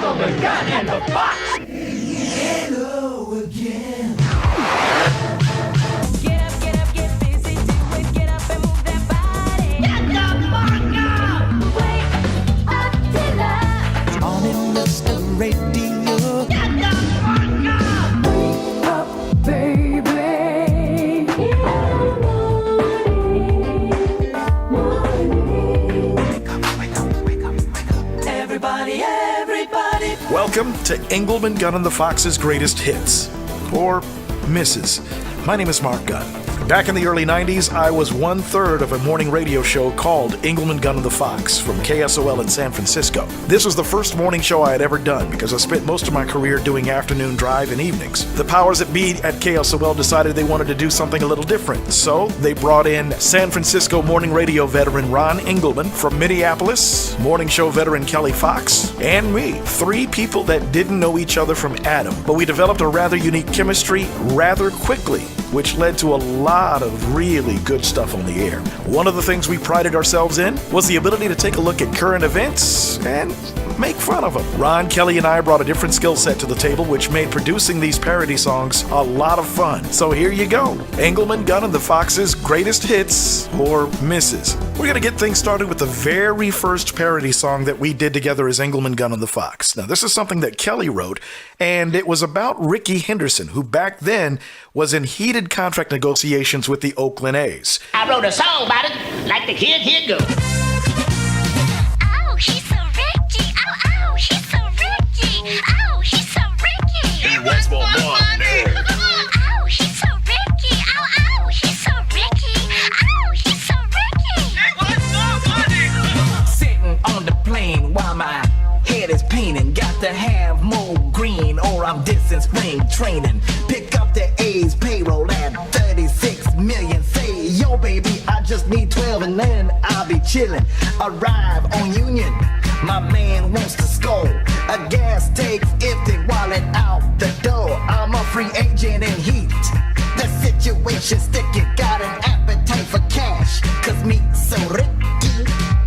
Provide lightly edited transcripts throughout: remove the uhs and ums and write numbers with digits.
Engleman Gunn and the Foxx. Hello again. Get up, get busy, do it. Get up and move that body. Get the fuck up! Wake up till up. Morning, Mr. Radio. Get the fuck up! Wake up, baby. Everybody. Welcome to Engleman Gunn and the Fox's Greatest Hits. Or misses. My name is Mark Gunn. Back in the early 90s, I was 1/3 of a morning radio show called Engleman Gunn and the Foxx from KSOL in San Francisco. This was the first morning show I had ever done because I spent most of my career doing afternoon drive and evenings. The powers that be at KSOL decided they wanted to do something a little different, so they brought in San Francisco morning radio veteran Ron Engleman, from Minneapolis, morning show veteran Kelly Fox, and me. 3 people that didn't know each other from Adam, but we developed a rather unique chemistry rather quickly, which led to a lot of really good stuff on the air. One of the things we prided ourselves in was the ability to take a look at current events and make fun of them. Ron, Kelly, and I brought a different skill set to the table, which made producing these parody songs a lot of fun. So here you go. Engleman Gunn and the Fox's Greatest Hits or Misses. We're going to get things started with the very first parody song that we did together as Engleman Gunn and the Foxx. Now, this is something that Kelly wrote, and it was about Rickey Henderson, who back then was in heated contract negotiations with the Oakland A's. I wrote a song about it, like the kid here goes. Oh, he's so Ricky. Oh, he's so Ricky. Oh, he's so Ricky. He wants more money. Oh, he's so Ricky. Oh, he's so Ricky. Oh, he's so Ricky. He wants more money. Sitting on the plane while my head is painting. Got to have more green or I'm dissing spring training. Pick up the A's payroll at 36 million. Say, yo baby, I just need 12 and then I'll be chilling. Arrive on Union, my man wants to score. A gas takes empty wallet out the door. I'm a free agent in heat. The situation sticky, got an appetite for cash. Cause me so Ricky.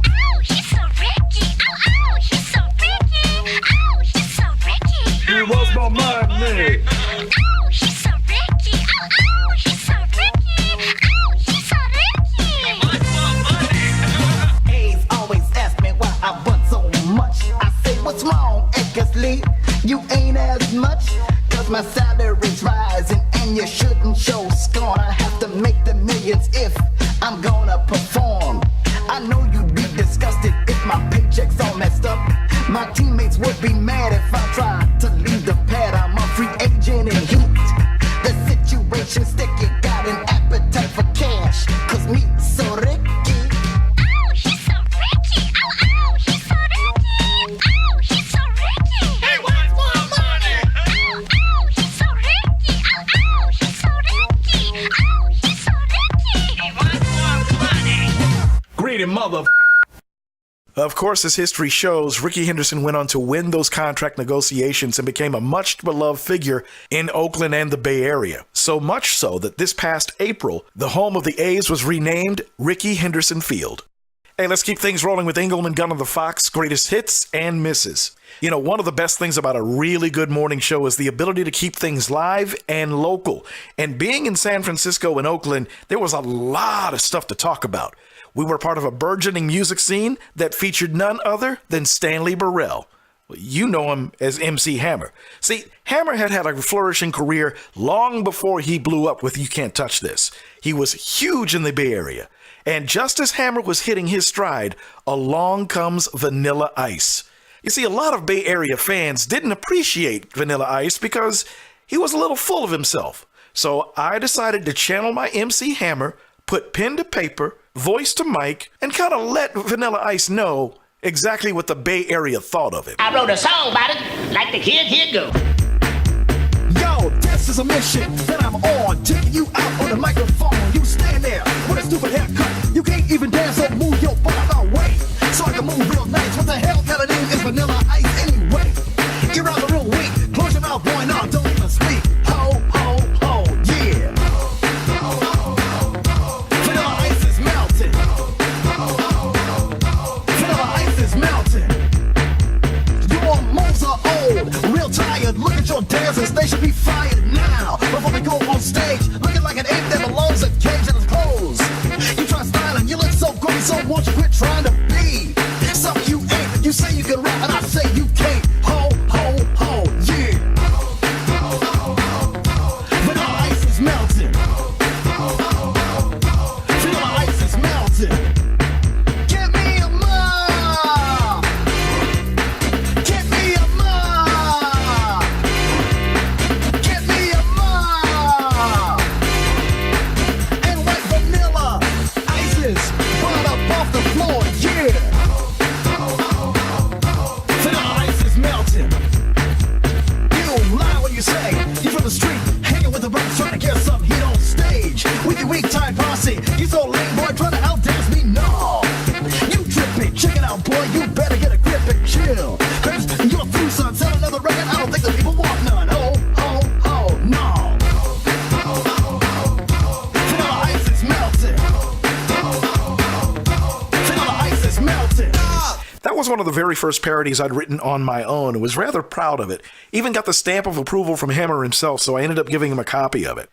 Oh, he's so Ricky. Oh, he's so Ricky. Oh, he's so Ricky. He wants more money. Oh, he's so Ricky. Oh, he's so Ricky. Oh, he's so Ricky. He wants more money. A's always ask me why I want so much. I say, what's wrong, Eckersley? You ain't as much. Cause my salary's rising and you shouldn't show scorn. I have to make the millions if I'm gonna perform. I know you'd be disgusted if my paycheck's all messed up. My teammates would be mad if I tried to leave the pad. I'm a free agent in heat. The situation's sticky, got an appetite for cash. Cause me so Ricky. Oh, he's so Ricky. Oh, he's so Ricky. Oh, he's so Ricky. He wants more money. Oh, he's so Ricky. Oh, he's so Ricky. Oh, he's so Ricky. He wants more money. Greedy mother. Of course, as history shows, Rickey Henderson went on to win those contract negotiations and became a much beloved figure in Oakland and the Bay Area. So much so that this past April, the home of the A's was renamed Rickey Henderson Field. Hey, let's keep things rolling with Engleman Gunn and the Foxx Greatest Hits and Misses. You know, one of the best things about a really good morning show is the ability to keep things live and local. And being in San Francisco and Oakland, there was a lot of stuff to talk about. We were part of a burgeoning music scene that featured none other than Stanley Burrell. You know him as MC Hammer. See, Hammer had a flourishing career long before he blew up with You Can't Touch This. He was huge in the Bay Area. And just as Hammer was hitting his stride, along comes Vanilla Ice. You see, a lot of Bay Area fans didn't appreciate Vanilla Ice because he was a little full of himself. So I decided to channel my MC Hammer, put pen to paper, voice to mic, and kind of let Vanilla Ice know exactly what the Bay Area thought of him. I wrote a song about it, like the kid here goes. Yo, this is a mission that I'm on. Taking you out on the microphone. You stand there with a stupid haircut. You can't even dance or move your body away. So I can move real nice. What the hell kind of name is Vanilla Ice anyway? You're out the real weak. Close your mouth, boy, now don't even speak. Ho, ho, ho, yeah. Vanilla Ice is melting. Vanilla Ice is melting. Your moves are dancers, they should be fired now. Before they go on stage, looking like an ape that belongs a cage in his clothes. You try styling, you look so good, so won't you quit trying to be something you ain't? You say you can rap, and I say you can't. Ho, ho, ho, yeah. Vanilla ice is melting. Vanilla ice is melting. Give me a mom. Give me a mom. Give me a mom. And white vanilla ice is brought up off the floor, yeah. Vanilla ice is melting. You don't lie when you say you're from the street, hanging with the brothers trying to get some heat on stage. With your weak time posse, you so lame, boy, trying to outdance me, no. You tripping, check it out, boy, you better get a grip and chill. Cause you're through, son, sell another record, I don't think the people want none. Oh, oh, oh, no. Vanilla ice is melting. Vanilla ice is melting. That was one of the very first parodies I'd written on my own and was rather proud of it. Even got the stamp of approval from Hammer himself, so I ended up giving him a copy of it.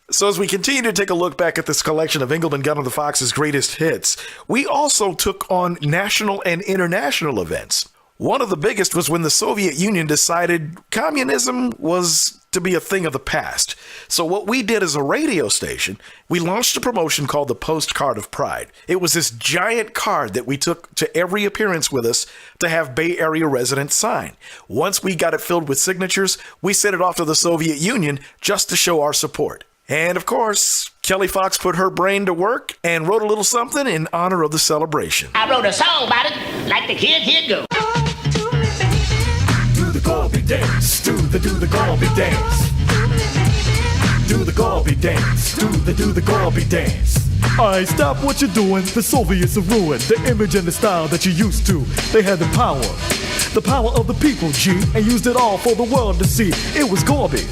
So as we continue to take a look back at this collection of Engleman Gunn and the Fox's greatest hits, we also took on national and international events. One of the biggest was when the Soviet Union decided communism was to be a thing of the past. So what we did as a radio station, we launched a promotion called the Postcard of Pride. It was this giant card that we took to every appearance with us to have Bay Area residents sign. Once we got it filled with signatures, we sent it off to the Soviet Union just to show our support. And of course, Kelly Fox put her brain to work and wrote a little something in honor of the celebration. I wrote a song about it, like the kid here go. Do the Gorby dance. Do the Gorby dance. Do the Gorby dance. Do the Gorby dance. Alright, stop what you're doing. The Soviets have ruined the image and the style that you used to. They had the power of the people, G, and used it all for the world to see. It was Gorby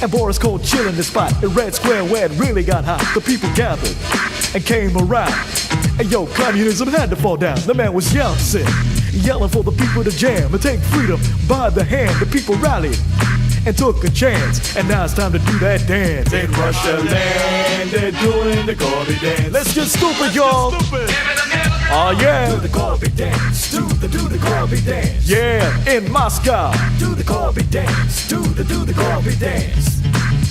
and Boris Cole chilling the spot in Red Square where it really got hot. The people gathered and came around, and yo, communism had to fall down. The man was yelling for the people to jam and take freedom by the hand. The people rallied and took a chance, and now it's time to do that dance. In Russia land, they're doing the Gorby dance. Let's get stupid, y'all. Oh yeah. Do the Gorby dance. Do the Gorby dance. Yeah, in Moscow. Do the Gorby dance. Do the Gorby dance.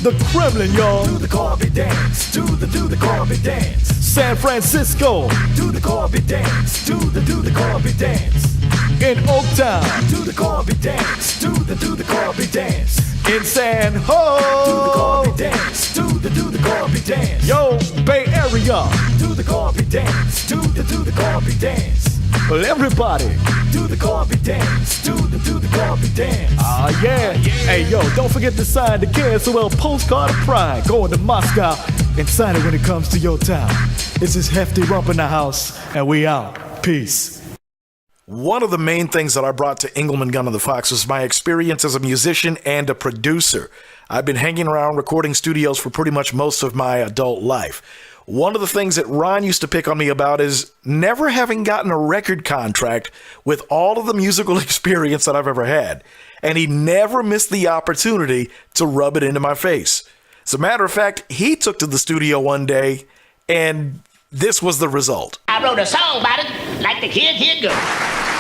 The Kremlin, y'all. Do the Gorby dance. Do the Gorby dance. San Francisco. Do the Gorby dance. Do the Gorby dance. In Oaktown. Do the Gorby dance. Do the Gorby dance. In San Do the Ho. Gorby dance. Do the Gorby dance. Yo, Bay Area. Do the Gorby dance. Do the Gorby dance. Well, everybody. Do the Gorby dance. Do the Gorby dance. Ah, yeah. Hey, yo, don't forget to sign the KSOL Postcard of Pride. Going to Moscow and sign it when it comes to your town. This is Hefty Rump in the house, and we out. Peace. One of the main things that I brought to Engleman Gunn and the Fox was my experience as a musician and a producer. I've been hanging around recording studios for pretty much most of my adult life. One of the things that Ron used to pick on me about is never having gotten a record contract with all of the musical experience that I've ever had. And he never missed the opportunity to rub it into my face. As a matter of fact, he took to the studio one day, and this was the result. I wrote a song about it, like the kid here go.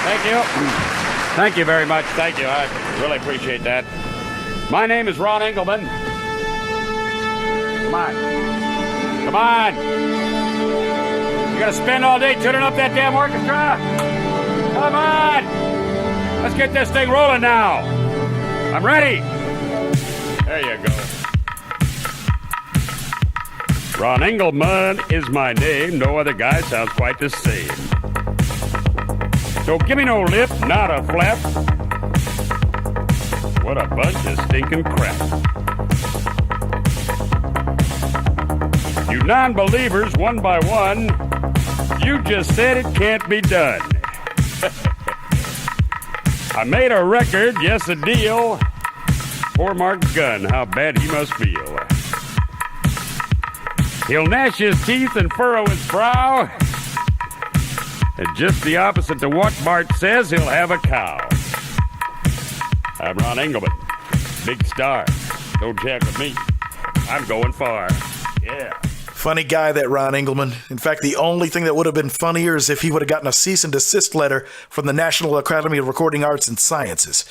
Thank you. Thank you very much. Thank you. I really appreciate that. My name is Ron Engleman. Come on. Come on. You gotta spend all day tuning up that damn orchestra? Come on. Let's get this thing rolling now. I'm ready. There you go. Ron Engleman is my name. No other guy sounds quite the same. So give me no lip, not a flap. What a bunch of stinking crap. You non-believers, one by one, you just said it can't be done. I made a record, yes, a deal. Poor Mark Gunn, how bad he must feel. He'll gnash his teeth and furrow his brow. And just the opposite to what Bart says, he'll have a cow. I'm Ron Engleman. Big star. Don't check with me. I'm going far. Yeah. Funny guy, that Ron Engleman. In fact, the only thing that would have been funnier is if he would have gotten a cease and desist letter from the National Academy of Recording Arts and Sciences.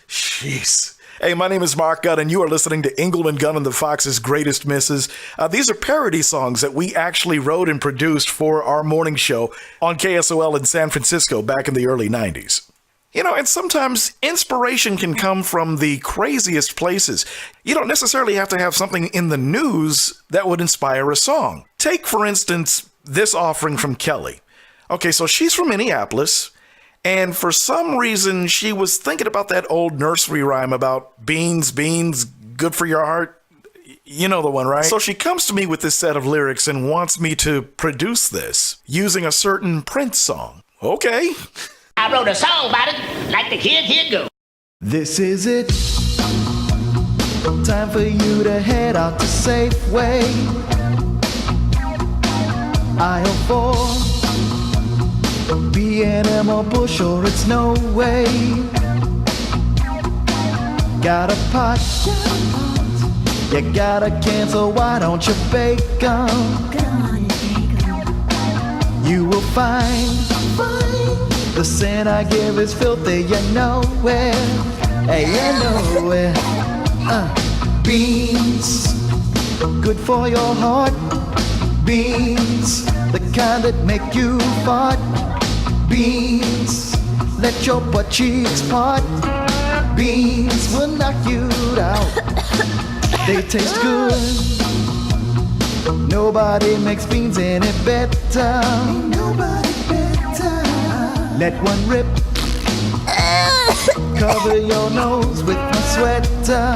Jeez. Hey, my name is Mark Gunn, and you are listening to Engleman Gunn and the Fox's Greatest Misses. These are parody songs that we actually wrote and produced for our morning show on KSOL in San Francisco back in the early 90s. You know, and sometimes inspiration can come from the craziest places. You don't necessarily have to have something in the news that would inspire a song. Take, for instance, this offering from Kelly. Okay, so she's from Minneapolis, and for some reason she was thinking about that old nursery rhyme about beans, good for your heart. You know the one, right? So she comes to me with this set of lyrics and wants me to produce this using a certain Prince song. Okay. I wrote a song about it, like the kid here go. This is it. Time for you to head out to Safeway. Aisle 4. B&M or Bush or it's no way. Got a pot. You gotta cancel, why don't you bake 'em? You will find the sin I give is filthy, you know it. Hey, you know it. Beans, good for your heart. Beans, the kind that make you fart. Beans, let your butt cheeks part. Beans will knock you out. They taste good. Nobody makes beans any better. Nobody better. Let one rip. Cover your nose with my sweater.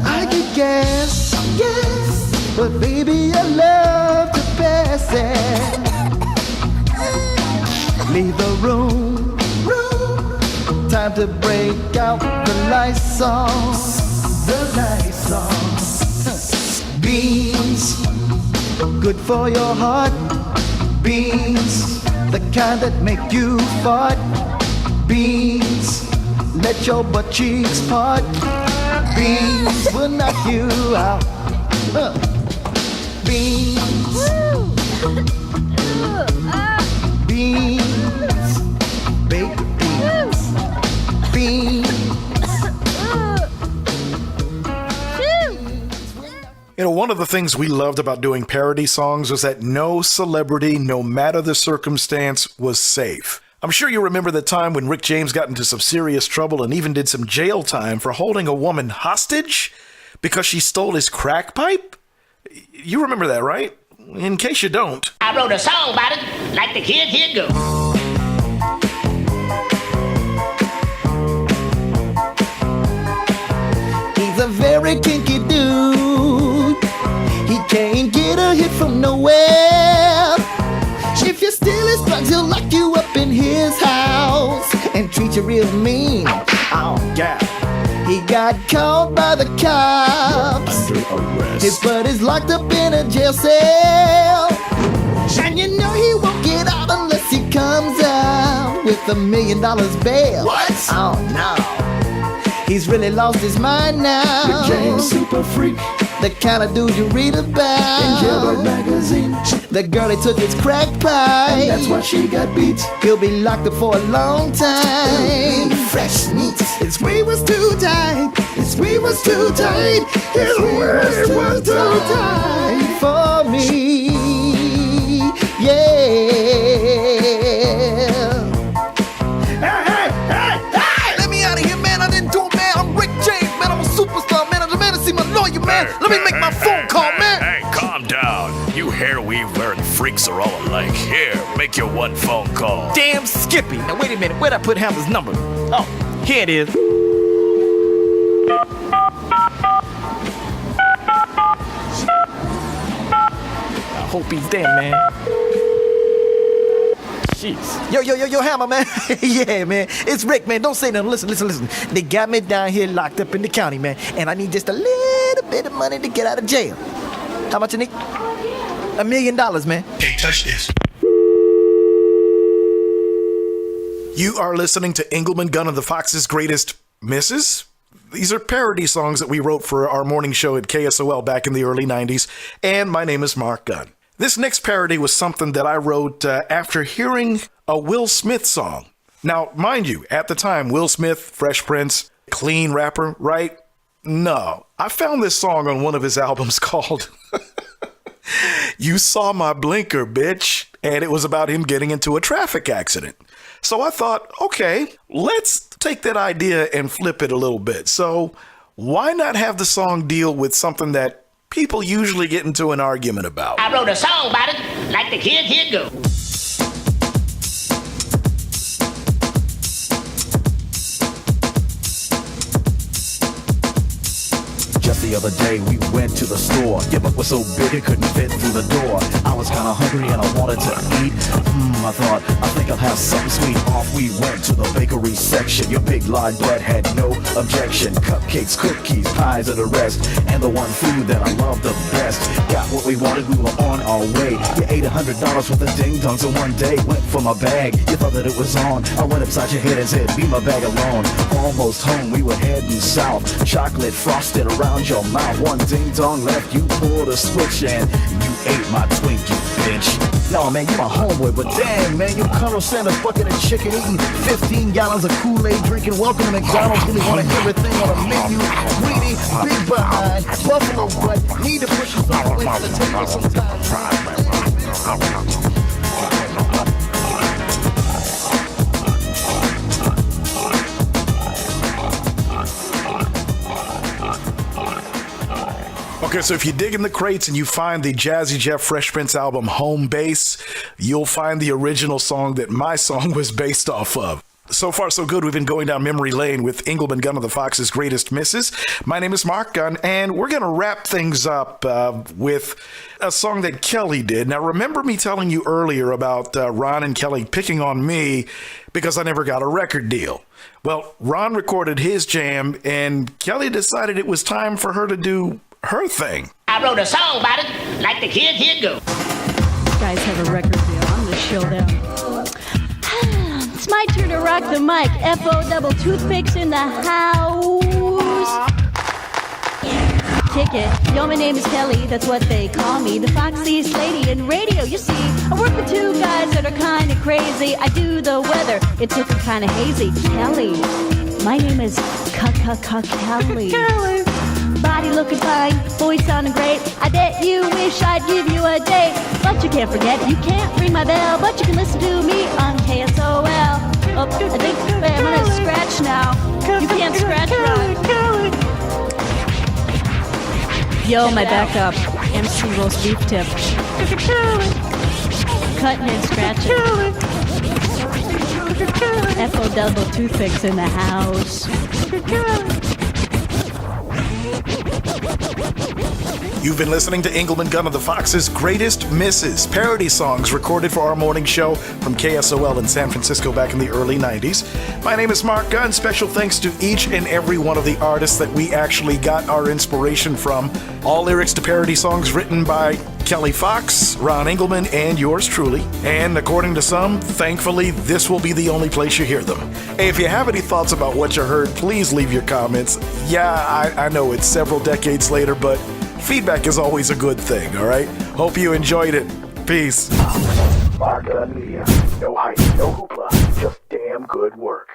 I get gas, but baby I love to pass it. Leave the room. Time to break out the Lysol. Beans, good for your heart. Beans, the kind that make you fart. Beans, let your butt cheeks part. Beans will knock you out. Beans, beans, baked beans, beans. You know, one of the things we loved about doing parody songs was that no celebrity, no matter the circumstance, was safe. I'm sure you remember the time when Rick James got into some serious trouble and even did some jail time for holding a woman hostage because she stole his crack pipe? You remember that, right? In case you don't. I wrote a song about it, like the kid here go. He's a very kinky dude. He can't get a hit from nowhere. If you steal his drugs, he'll lock you up in his house and treat you real mean. Oh, yeah. He got caught by the cops. Under arrest. His buddy's locked up in a jail cell. And you know he won't get out unless he comes out with $1 million bail. What? Oh, no. He's really lost his mind now. Rick James, Superfreak, the kind of dude you read about in Jailbird magazine. The girl he took his crack pipe, And that's why she got beat. he'll be locked up for a long time. Fresh meat. His way was too tight. His way was too tight. His way was too tight for me. Yeah. Hey, let me out of here, man. I didn't do it, man. I'm Rick James, man. I'm a superstar, man. I'm the man to see my lawyer, man. Let me make my phone call, man. Hey, calm down. You hair weave wearing freaks are all alike. Here, make your one phone call. Damn Skippy. Now wait a minute, where'd I put Hamlet's number? Oh, here it is. I hope he's there, man. Jeez. Yo, Hammer, man. Yeah, man. It's Rick, man. Don't say nothing. Listen. They got me down here locked up in the county, man. And I need just a little bit of money to get out of jail. How much you need? $1 million, man. Hey, touch this. You are listening to Engleman Gunn and the Fox's Greatest misses. These are parody songs that we wrote for our morning show at KSOL back in the early 90s, and my name is Mark Gunn. This next parody was something that I wrote after hearing a Will Smith song. Now, mind you, at the time, Will Smith, Fresh Prince, clean rapper, right? No, I found this song on one of his albums called You Saw My Blinker, Bitch, and it was about him getting into a traffic accident. So I thought, okay, let's take that idea and flip it a little bit. So why not have the song deal with something that people usually get into an argument about? I wrote a song about it, like the kid here go. Just the other day we went to the store. Your butt was so big it couldn't fit through the door. I was kinda hungry and I wanted to eat. I thought, I think I'll have something sweet. Off we went to the bakery section. Your big lard butt had no objection. Cupcakes, cookies, pies are the rest. And the one food that I love the best. Got what we wanted, we were on our way. You ate $100 worth of ding-dongs in one day. Went for my bag, you thought that it was on. I went upside your head and said, leave my bag alone. Almost home, we were heading south. Chocolate frosted around your mouth. One ding-dong left, you pulled a switch and you ate my Twinkie, bitch. No, man, you my homeboy, but dang, man, you Colonel Sanders bucket of chicken eating 15 gallons of Kool-Aid drinking. Welcome to McDonald's, really want everything on a menu. Greedy, big behind, buffalo butt, need to push us all the way to the table sometimes. Okay, so if you dig in the crates and you find the Jazzy Jeff Fresh Prince album Home Base, you'll find the original song that my song was based off of. So far, so good. We've been going down memory lane with Engleman Gunn of the Fox's Greatest Misses. My name is Mark Gunn, and we're going to wrap things up with a song that Kelly did. Now, remember me telling you earlier about Ron and Kelly picking on me because I never got a record deal. Well, Ron recorded his jam, and Kelly decided it was time for her to do her thing. I wrote a song about it, like the kid here go. Guys have a record deal. I'm gonna show them. It's my turn to rock the mic. F.O. double Toothpixx in the house. Kick it. Yo, my name is Kelly. That's what they call me. The foxiest lady in radio. You see, I work with two guys that are kind of crazy. I do the weather. It took them kind of hazy. Kelly. My name is Kelly. Kelly. Body looking fine, voice sounding great. I bet you wish I'd give you a date. But you can't forget, you can't ring my bell. But you can listen to me on KSOL. Oh, I think I'm gonna scratch now. You can't scratch, Ron. Yo, my backup. MC roast beef tip. Cutting and scratching. F.O. double Toothpixx in the house. You've been listening to Engleman Gunn of the Fox's Greatest Misses, parody songs recorded for our morning show from KSOL in San Francisco back in the early 90s. My name is Mark Gunn. Special thanks to each and every one of the artists that we actually got our inspiration from. All lyrics to parody songs written by Kelly Fox, Ron Engleman, and yours truly. And according to some, thankfully, this will be the only place you hear them. Hey, if you have any thoughts about what you heard, please leave your comments. Yeah, I know it's several decades later, but feedback is always a good thing, all right? Hope you enjoyed it. Peace. Mark Gunn Media. No hype, no hoopla, just damn good work.